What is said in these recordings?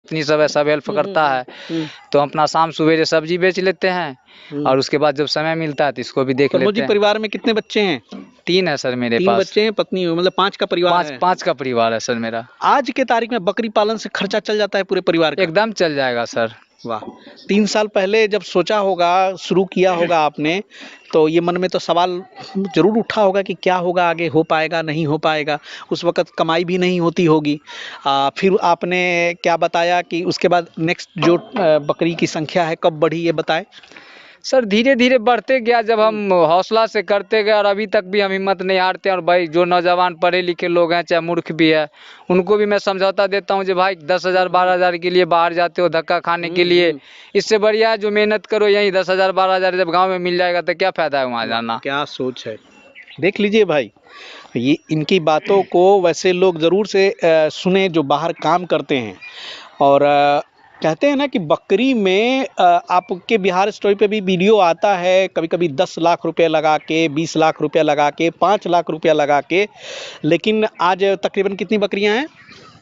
पत्नी सब है, सब हेल्प करता है। तो अपना शाम सवेरे सब्जी बेच लेते हैं और उसके बाद जब समय मिलता है तो इसको भी देख लेते हैं। परिवार में कितने बच्चे हैं? 3 है सर मेरे 3 पास। बच्चे हैं, पत्नी हो, मतलब 5 का परिवार है। 5 का परिवार है सर मेरा। आज के तारीख में बकरी पालन से खर्चा चल जाता है पूरे परिवार का? एकदम चल जाएगा सर। वाह। 3 साल पहले जब सोचा होगा, शुरू किया होगा आपने, तो ये मन में तो सवाल जरूर उठा होगा कि क्या होगा आगे, हो पाएगा नहीं हो पाएगा। उस वक्त कमाई भी नहीं होती होगी। फिर आपने क्या बताया कि उसके बाद नेक्स्ट जो बकरी की संख्या है कब बढ़ी, ये बताएं। सर धीरे धीरे बढ़ते गया, जब हम हौसला से करते गए और अभी तक भी हम हिम्मत नहीं हारते। और भाई जो नौजवान पढ़े लिखे लोग हैं, चाहे मूर्ख भी है, उनको भी मैं समझौता देता हूं, जो भाई 10,000 12,000 के लिए बाहर जाते हो धक्का खाने के लिए, इससे बढ़िया है जो मेहनत करो यहीं 10,000 12,000 जब गाँव में मिल जाएगा तो क्या फायदा है वहाँ जाना। क्या सोच है, देख लीजिए भाई। ये इनकी बातों को वैसे लोग ज़रूर से सुने जो बाहर काम करते हैं। और कहते हैं ना कि बकरी में आपके बिहार स्टोरी पे भी वीडियो आता है, कभी कभी 10 लाख रुपए लगा के, 20 लाख रुपया लगा के, 5 लाख रुपया लगा के। लेकिन आज तकरीबन कितनी बकरियां हैं?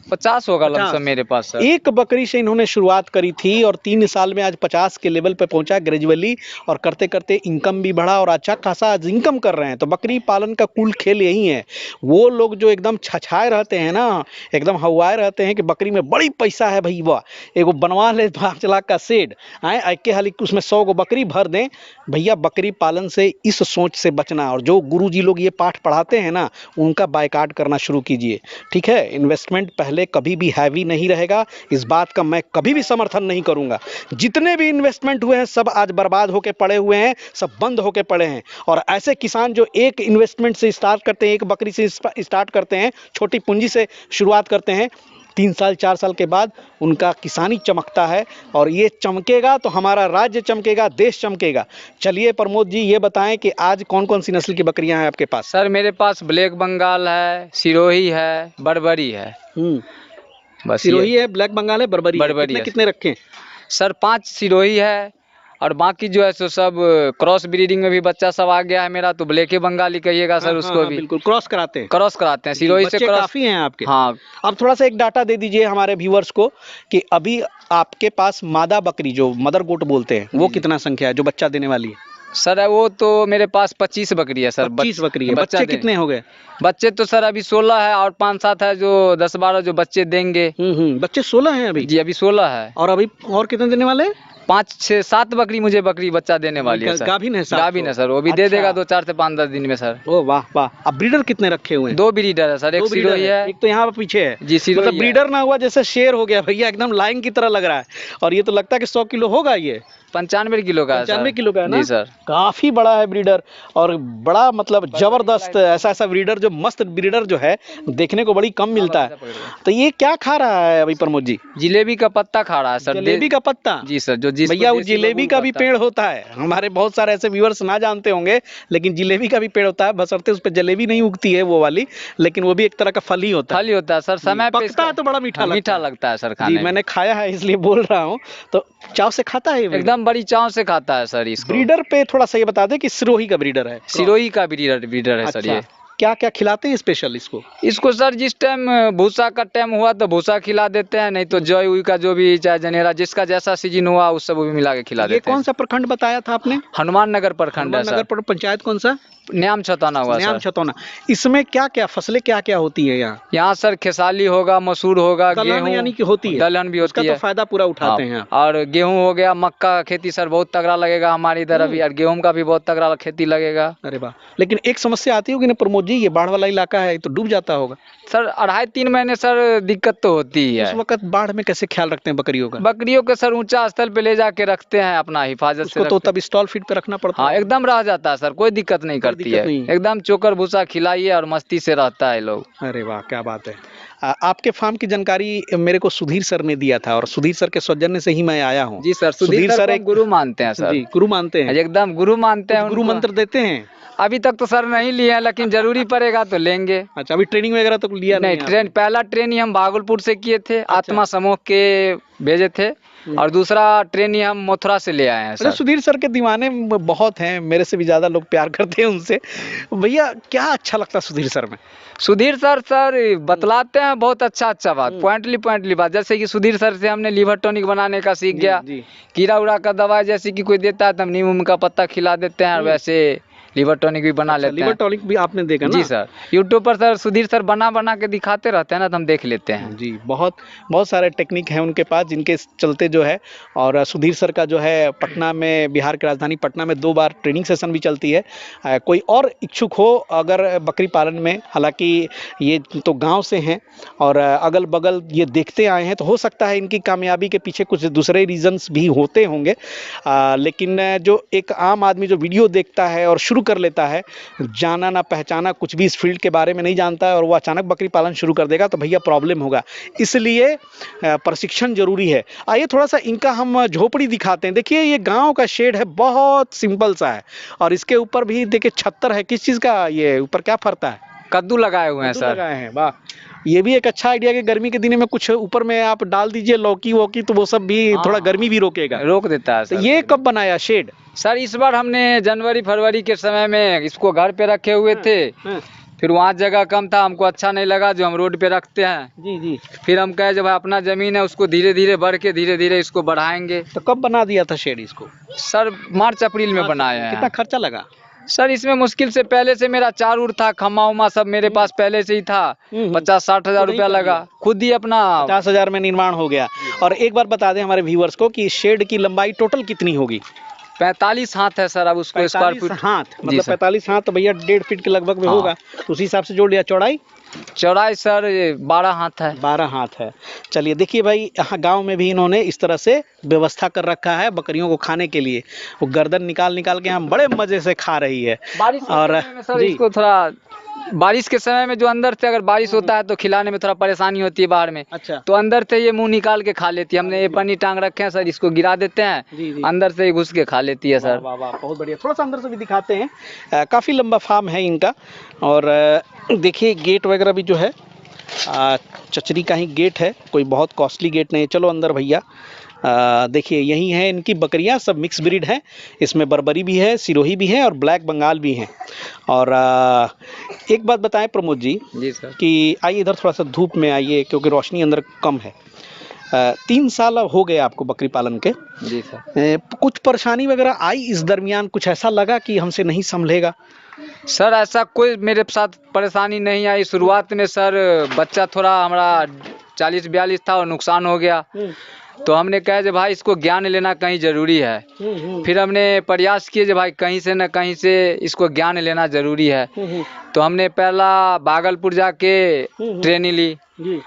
50 होगा लमसम मेरे पास सर। एक बकरी से इन्होंने शुरुआत करी थी और 3 साल में आज 50 के लेवल पे पहुंचा ग्रेजुअली। और करते करते इनकम भी बढ़ा और अच्छा खासा आज इनकम कर रहे हैं। तो बकरी पालन का कुल खेल यही है। वो लोग जो एकदम छछाए रहते हैं ना, एकदम हवाए रहते हैं कि बकरी में बड़ी पैसा है भाई, वाह एगो बनवा ले 5 लाख का शेड आए आके हाल उसमें 100 गो बकरी भर दें। भैया बकरी पालन से इस सोच से बचना। और जो गुरुजी लोग ये पाठ पढ़ाते हैं ना, उनका बायकॉट करना शुरू कीजिए, ठीक है। इन्वेस्टमेंट पहले कभी भी हैवी नहीं रहेगा, इस बात का मैं कभी भी समर्थन नहीं करूंगा। जितने भी इन्वेस्टमेंट हुए हैं सब आज बर्बाद होके पड़े हुए हैं, सब बंद होके पड़े हैं। और ऐसे किसान जो एक इन्वेस्टमेंट से स्टार्ट करते हैं, एक बकरी से स्टार्ट करते हैं, छोटी पूंजी से शुरुआत करते हैं, 3 साल 4 साल के बाद उनका किसानी चमकता है। और ये चमकेगा तो हमारा राज्य चमकेगा, देश चमकेगा। चलिए प्रमोद जी ये बताएं कि आज कौन कौन सी नस्ल की बकरियां हैं आपके पास? सर मेरे पास ब्लैक बंगाल है, सिरोही है, बर्बरी है। बस सिरोही है, ब्लैक बंगाल है, बर्बरी है। कितने रखे? सर 5 सिरोही है और बाकी जो है सो सब क्रॉस ब्रीडिंग में भी बच्चा सब आ गया है मेरा। तो ब्लैक बंगाली कहिएगा सर उसको भी। बिल्कुल क्रॉस कराते हैं सिरोही से क्रॉस। काफी हैं आपके। हाँ। अब थोड़ा सा एक डाटा दे दीजिए हमारे व्यूअर्स को कि अभी आपके पास मादा बकरी जो मदर गोट बोलते हैं वो कितना संख्या है जो बच्चा देने वाली है? सर वो तो मेरे पास 25 बकरी है सर। 25 बकरी है। बच्चे कितने हो गए? बच्चे तो सर अभी 16 है और 5-7 है जो 10-12 जो बच्चे देंगे। बच्चे 16 हैं अभी? जी अभी 16 है। और अभी और कितने देने वाले हैं? 5-6-7 बकरी मुझे बकरी बच्चा देने वाली है सर। गाभिन है सर वो भी दे देगा 2-4 से 5-10 दिन में सर। ओ वाह वाह। अब ब्रीडर कितने रखे हुए हैं? 2 ब्रीडर है सर, एक सिरोही है, एक तो यहाँ पे पीछे है। जी सिरोही। मतलब ब्रीडर ना हुआ जैसे शेर हो गया भैया, एकदम लाइन की तरह लग रहा है। और ये तो लगता है कि 100 किलो होगा। ये 95 किलो का है। 95 किलो का है ना? जी सर। काफी बड़ा है ब्रीडर और बड़ा मतलब जबरदस्त। ऐसा ब्रीडर जो मस्त ब्रीडर जो है देखने को बड़ी कम मिलता है। तो ये क्या खा रहा है अभी प्रमोद जी? जिलेबी का पत्ता खा रहा है सर। जलेबी का पत्ता? जी सर। जो भैया वो जिलेबी का भी पेड़ होता है। हमारे बहुत सारे ऐसे व्यूअर्स ना जानते होंगे, लेकिन जिलेबी का भी पेड़ होता है। बशर्ते उस पर जलेबी नहीं उगती है वो वाली, लेकिन वो भी एक तरह का फल ही होता है सर। समय पे पकता है तो बड़ा मीठा लगता है सर खाने में। मैंने खाया है इसलिए बोल रहा हूँ। तो चाव से खाता है? एकदम बड़ी चाव से खाता है सर इसको। ब्रीडर पे थोड़ा सा ये बता दें कि सिरोही का ब्रीडर है। सिरोही का ब्रीडर है सर। ये क्या क्या खिलाते हैं स्पेशल इसको? सर जिस टाइम भूसा का टाइम हुआ तो भूसा खिला देते हैं, नहीं तो जय उई का जो भी चाहे जनेरा जिसका जैसा सीजन हुआ उस सब भी मिला के खिला देते हैं। ये कौन सा प्रखंड बताया था आपने? हनुमान नगर प्रखंड है सर। पंचायत कौन सा? न्याम छतौना हुआ। न्याम छतौना। इसमें क्या क्या फसलें क्या क्या होती है यहाँ? यहाँ सर खेसाली होगा, मसूर होगा, गेहूं यानी कि होती है। दलहन भी होती है। तो फायदा पूरा उठाते हैं। और गेहूं हो गया, मक्का का खेती सर बहुत तगड़ा लगेगा हमारे इधर अभी। और गेहूं का भी बहुत तगड़ा खेती लगेगा। अरे वाह। लेकिन एक समस्या आती होगी ना प्रमोद जी, ये बाढ़ वाला इलाका है तो डूब जाता होगा सर। 2.5-3 महीने सर दिक्कत तो होती ही है। उस वक्त बाढ़ में कैसे ख्याल रखते हैं बकरियों का? बकरियों के सर ऊंचा स्थल पे ले जाके रखते हैं अपना हिफाजत से। तो तब स्टॉल फीड पे रखना पड़ता है। हाँ एकदम रह जाता है सर, कोई दिक्कत नहीं करती है। एकदम चोकर भूसा खिलाइए और मस्ती से रहता है लोग। अरे वाह क्या बात है। आपके फार्म की जानकारी मेरे को सुधीर सर ने दिया था और सुधीर सर के सौजन्य से ही मैं आया हूँ। जी सर। सुधीर सर एक गुरु मानते हैं सर। जी गुरु मानते हैं? एकदम गुरु मानते हैं। गुरु मंत्र देते हैं? अभी तक तो सर नहीं लिए हैं, लेकिन जरूरी पड़ेगा तो लेंगे। अच्छा अभी ट्रेनिंग वगैरह तो लिया नहीं? पहला ट्रेनिंग हम भागलपुर से किए थे। आत्मा समूह के भेजे थे और दूसरा ट्रेनी हम मथुरा से ले आए हैं अच्छा, सर। सुधीर सर के दीवाने बहुत हैं, मेरे से भी ज़्यादा लोग प्यार करते हैं उनसे। भैया क्या अच्छा लगता है सुधीर सर में? सुधीर सर बतलाते हैं बहुत अच्छा बात, पॉइंटली बात। जैसे कि सुधीर सर से हमने लीवर टॉनिक बनाने का सीख गया। जी। कीड़ा उड़ा का दवाई जैसे कि कोई देता है तो हम नीम उम का पत्ता खिला देते हैं, और वैसे लीवर टॉनिक भी बना अच्छा, लेते लीवर हैं। टॉनिक भी आपने देखा ना? जी सर, यूट्यूब पर सर सुधीर सर बना के दिखाते रहते हैं ना, तो हम देख लेते हैं। जी, बहुत बहुत सारे टेक्निक हैं उनके पास, जिनके चलते जो है, और सुधीर सर का जो है पटना में, बिहार की राजधानी पटना में 2 बार ट्रेनिंग सेशन भी चलती है। कोई और इच्छुक हो अगर बकरी पालन में, हालांकि ये तो गांव से हैं और अगल बगल ये देखते आए हैं, तो हो सकता है इनकी कामयाबी के पीछे कुछ दूसरे रीजंस भी होते होंगे। लेकिन जो एक आम आदमी जो वीडियो देखता है और शुरू कर लेता है, जाना ना पहचाना, कुछ भी इस फील्ड के बारे में नहीं जानता है, और वो अचानक बकरी पालन शुरू कर देगा तो भैया प्रॉब्लम होगा। इसलिए प्रशिक्षण जरूरी है। आइए थोड़ा सा इनका हम झोपड़ी दिखाते हैं। देखिए ये गांव का शेड है, बहुत सिंपल सा है, और इसके ऊपर भी देखिए छत्तर है। किस चीज़ का ये ऊपर क्या फरता है? कद्दू लगाए हुए हैं कद्दू सर। लगाए हैं, वाह। ये भी एक अच्छा आइडिया कि गर्मी के दिनों में कुछ ऊपर में आप डाल दीजिए लौकी वोकी, तो वो सब भी थोड़ा गर्मी भी रोकेगा, रोक देता है तो सर। ये कब बनाया शेड? सर इस बार हमने जनवरी फरवरी के समय में इसको घर पे रखे हुए थे। फिर वहाँ जगह कम था, हमको अच्छा नहीं लगा जो हम रोड पे रखते हैं। जी जी। फिर हम कहे जब अपना जमीन है उसको धीरे धीरे इसको बढ़ाएंगे। तो कब बना दिया था शेड इसको? सर मार्च अप्रैल में बनाए हैं। कितना खर्चा लगा? सर इसमें मुश्किल से पहले से मेरा चार उर था, खम्मा उमा सब मेरे पास पहले से ही था। 50-60 हजार रुपया लगा, खुद ही अपना 50,000 में निर्माण हो गया। और एक बार बता दें हमारे व्यूवर्स को कि शेड की लंबाई टोटल कितनी होगी? 45 हाथ है सर। अब उसको स्क्वायर 45 फीट हाथ, जी मतलब सर। 45 हाथ तो भैया 1.5 फीट के लगभग में हाँ। होगा, तो उसी हिसाब से जोड़ लिया। चौड़ाई चौड़ाई सर 12 हाथ है। 12 हाथ है। चलिए देखिए भाई, यहाँ गांव में भी इन्होंने इस तरह से व्यवस्था कर रखा है बकरियों को खाने के लिए। वो गर्दन निकाल निकाल के हम बड़े मजे से खा रही है। बारिश के और समय में सर जी। इसको थोड़ा, बारिश के समय में जो अंदर से अगर बारिश होता है तो खिलाने में थोड़ा परेशानी होती है बाहर में। अच्छा। तो अंदर से ये मुंह निकाल के खा लेती है। हमने ये पन्नी टांग रखे हैं सर, इसको गिरा देते हैं, जी जी। अंदर से ही घुस के खा लेती है सर। वाह वाह, बहुत बढ़िया। थोड़ा सा अंदर से भी दिखाते हैं। काफ़ी लंबा फार्म है इनका। और देखिए गेट वगैरह भी जो है चचरी का ही गेट है, कोई बहुत कॉस्टली गेट नहीं है। चलो अंदर भैया। देखिए यही है इनकी बकरियां, सब मिक्स ब्रीड है। इसमें बर्बरी भी है, सिरोही भी है और ब्लैक बंगाल भी हैं। और एक बात बताएं प्रमोद जी सर। कि आइए इधर थोड़ा सा धूप में आइए, क्योंकि रोशनी अंदर कम है। 3 साल हो गए आपको बकरी पालन के। जी सर। कुछ परेशानी वगैरह आई इस दरमियान? कुछ ऐसा लगा कि हमसे नहीं संभलेगा? सर ऐसा कोई मेरे साथ परेशानी नहीं आई। शुरुआत में सर बच्चा थोड़ा हमारा 40-42 था और नुकसान हो गया। तो हमने कहा कि भाई इसको ज्ञान लेना कहीं ज़रूरी है। फिर हमने प्रयास किए कि भाई कहीं से न कहीं से इसको ज्ञान लेना ज़रूरी है। तो हमने पहला भागलपुर जाके ट्रेनिंग ली,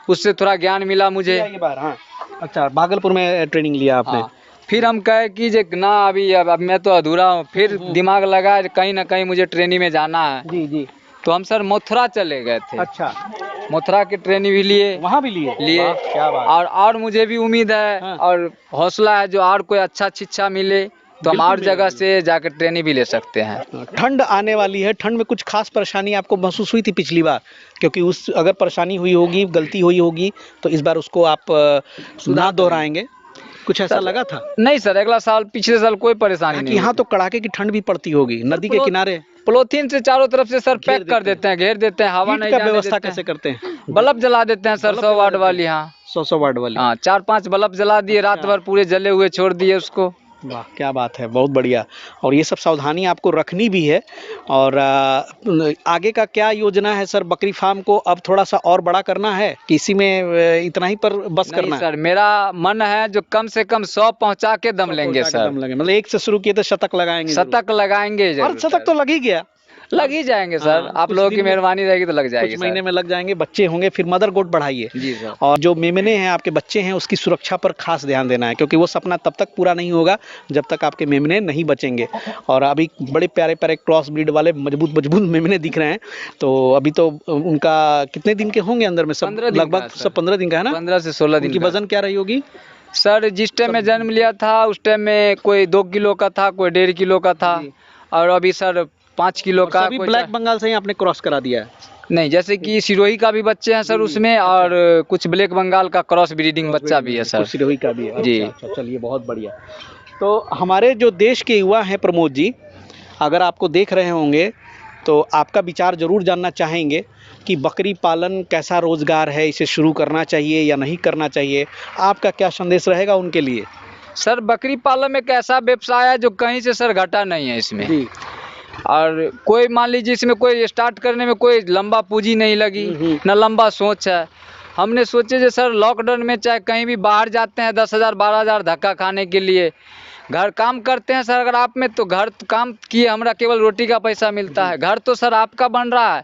उससे थोड़ा ज्ञान मिला मुझे। ये बार, हाँ। अच्छा, भागलपुर में ट्रेनिंग लिया आपने? हाँ। फिर हम कहे कि जे ना अभी अब मैं तो अधूरा हूँ। फिर दिमाग लगा कहीं ना कहीं मुझे ट्रेनिंग में जाना है। जी जी। तो हम सर मथुरा चले गए थे। अच्छा, मथुरा की ट्रेनिंग भी लिए। वहाँ भी लिए? वाह, क्या बात। और मुझे भी उम्मीद है हाँ। और हौसला है जो और कोई अच्छा शिक्षा मिले तो हम बिल्कुल और जगह से जाकर ट्रेनिंग भी ले सकते हैं। ठंड आने वाली है, ठंड में कुछ खास परेशानी आपको महसूस हुई थी पिछली बार? क्योंकि उस अगर परेशानी हुई होगी, गलती हुई होगी, तो इस बार उसको आप ना दोहराएंगे, कुछ ऐसा लगा था? नहीं सर, अगला साल पिछले साल कोई परेशानी कि नहीं। यहाँ तो कड़ाके की ठंड भी पड़ती होगी, नदी के किनारे पॉलीथीन से चारों तरफ से सर पैक कर देते हैं, घेर देते हैं, हवा नहीं का जाने व्यवस्था देते हैं। कैसे करते हैं? बल्ब जला देते हैं सर, 100 वाट वाली। हाँ 100 वाट वाली। हाँ, 4-5 बल्ब जला दिए, रात भर पूरे जले हुए छोड़ दिए उसको। वाह, क्या बात है, बहुत बढ़िया। और ये सब सावधानी आपको रखनी भी है। और आगे का क्या योजना है सर? बकरी फार्म को अब थोड़ा सा और बड़ा करना है कि इसी में इतना ही पर बस करना है? सर मेरा मन है जो कम से कम 100 पहुंचा के दम लेंगे सर। मतलब 1 से शुरू किए तो शतक लगाएंगे? शतक लगाएंगे और शतक तो लग ही गया। लग ही जाएंगे सर। हाँ, आप लोगों की मेहरबानी रहेगी तो लग जाएगी। कुछ महीने में लग जाएंगे, बच्चे होंगे, फिर मदर गोट बढ़ाइए। जी सर। और जो मेमने हैं आपके बच्चे हैं, उसकी सुरक्षा पर खास ध्यान देना है, क्योंकि वो सपना तब तक पूरा नहीं होगा जब तक आपके मेमने नहीं बचेंगे। और अभी बड़े प्यारे प्यारे क्रॉस ब्रीड वाले मजबूत मेमने दिख रहे हैं। तो अभी तो उनका कितने दिन के होंगे अंदर में? सब लगभग सब 15 दिन का है ना? 15 से 16 दिन की वजन क्या रही होगी सर? जिस टाइम में जन्म लिया था उस टाइम में कोई 2 किलो का था, कोई 1.5 किलो का था, और अभी सर 5 किलो का। अभी ब्लैक बंगाल से ही आपने क्रॉस करा दिया है? नहीं, जैसे कि सिरोही का भी बच्चे हैं सर उसमें, और कुछ ब्लैक बंगाल का क्रॉस ब्रीडिंग बच्चा भी है सर। कुछ सिरोही का भी है। जी। अच्छा, अच्छा, चलिए बहुत बढ़िया। तो हमारे जो देश के युवा हैं प्रमोद जी, अगर आपको देख रहे होंगे तो आपका विचार ज़रूर जानना चाहेंगे कि बकरी पालन कैसा रोज़गार है, इसे शुरू करना चाहिए या नहीं करना चाहिए? आपका क्या संदेश रहेगा उनके लिए? सर बकरी पालन एक ऐसा व्यवसाय है जो कहीं से सर घटा नहीं है इसमें। जी। और कोई मान लीजिए इसमें कोई स्टार्ट करने में कोई लंबा पूंजी नहीं लगी, न लंबा सोच है। हमने सोचे जो सर लॉकडाउन में चाहे कहीं भी बाहर जाते हैं 10,000 12,000 धक्का खाने के लिए, घर काम करते हैं सर अगर आप में, तो घर काम किए हमरा केवल रोटी का पैसा मिलता है, घर तो सर आपका बन रहा है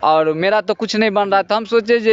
और मेरा तो कुछ नहीं बन रहा है। तो हम सोचे जो